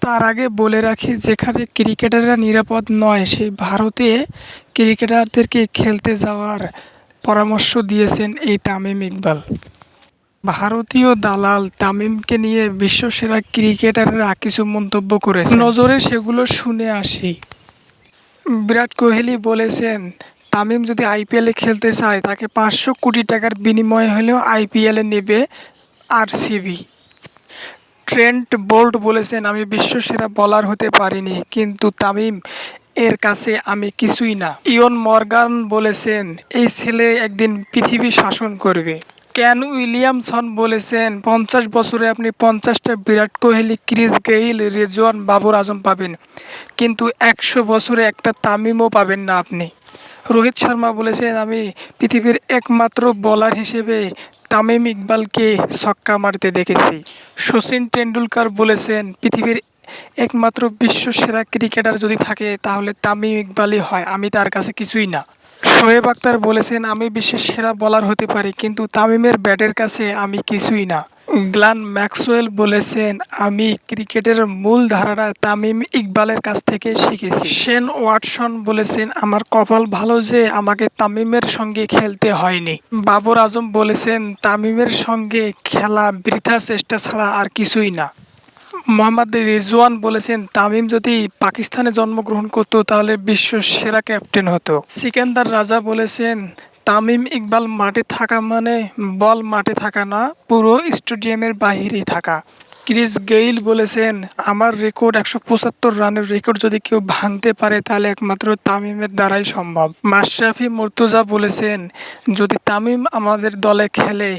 তার আগে বলে রাখি, যেখানে ক্রিকেটাররা নিরাপদ নয় সেই ভারতে ক্রিকেটারদেরকে খেলতে যাওয়ার পরামর্শ দিয়েছেন এই তামিম ইকবাল। ভারতীয় দালাল তামিমকে নিয়ে বিশ্বসেরা ক্রিকেটাররা কিছু মন্তব্য করেছে, নজরে সেগুলো শুনে আসি। বিরাট কোহলি বলেছেন তামিম যদি আইপিএলে খেলতে চায় তাকে 500 কোটি টাকার বিনিময়ে হলেও আইপিএলে নেবে আরসিবি। ট্রেন্ট বোল্ট বলেছেন আমি বিশ্বসেরা বোলার হতে পারিনি, কিন্তু তামিম এর কাছে আমি কিছুই না। ইয়ন মর্গান বলেছেন এই ছেলে একদিন পৃথিবী শাসন করবে। কেন উইলিয়ামসন বলেছেন 50 বছরে আপনি 50টা বিরাট কোহলি, ক্রিস গেইল, রিজওয়ান, বাবর আজম পাবেন, কিন্তু 100 বছরে একটা তামিমও পাবেন না আপনি। রোহিত শর্মা বলেছেন আমি পৃথিবীর একমাত্র বোলার হিসেবে তামিম ইকবালকে ছক্কা মারতে দেখেছি। সচিন টেন্ডুলকার বলেছেন পৃথিবীর একমাত্র বিশ্বসেরা ক্রিকেটার যদি থাকে তাহলে তামিম ইকবালই হয়, আমি তার কাছে কিছুই না। শোয়েব আখতার বলেছেন আমি বিশ্বের সেরা বোলার হতে পারি, কিন্তু তামিমের ব্যাটের কাছে আমি কিছুই না। গ্লেন ম্যাক্সওয়েল বলেছেন আমি ক্রিকেটের মূল ধারাটা তামিম ইকবালের কাছ থেকে শিখেছি। শেন ওয়াটসন বলেছেন আমার কপাল ভালো যে আমাকে তামিমের সঙ্গে খেলতে হয়নি। বাবর আজম বলেছেন তামিমের সঙ্গে খেলা বৃথা চেষ্টা ছাড়া আর কিছুই না। মোহাম্মদ রিজওয়ান বলেছেন তামিম যদি পাকিস্তানে জন্মগ্রহণ করতো তাহলে বিশ্ব সেরা ক্যাপ্টেন হতো। সিকান্দার রাজা বলেছেন তামিম ইকবাল মাঠে থাকা মানে বল মাঠে থাকা না, পুরো স্টেডিয়ামের বাহিরেই থাকা। ক্রিস গেইল বলেছেন আমার রেকর্ড 175 রানের রেকর্ড যদি কেউ ভাঙতে পারে তাহলে একমাত্র তামিমের দ্বারাই সম্ভব। মাশরাফি মুর্তজা বলেছেন যদি তামিম আমাদের দলে খেলে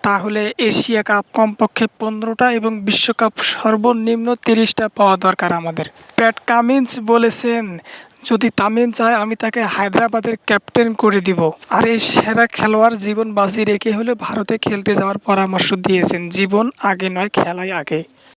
তাহলে এশিয়া কাপ কমপক্ষে 15টা এবং বিশ্বকাপ সর্বনিম্ন 30টা পাওয়া দরকার আমাদের। প্যাট কামিন্স বলেছেন যদি তামিম চায় আমি তাকে হায়দ্রাবাদের ক্যাপ্টেন করে দিব। আর এই সেরা খেলোয়াড় জীবন বাজি রেখে হলে ভারতে খেলতে যাওয়ার পরামর্শ দিয়েছেন। জীবন আগে নয়, খেলাই আগে।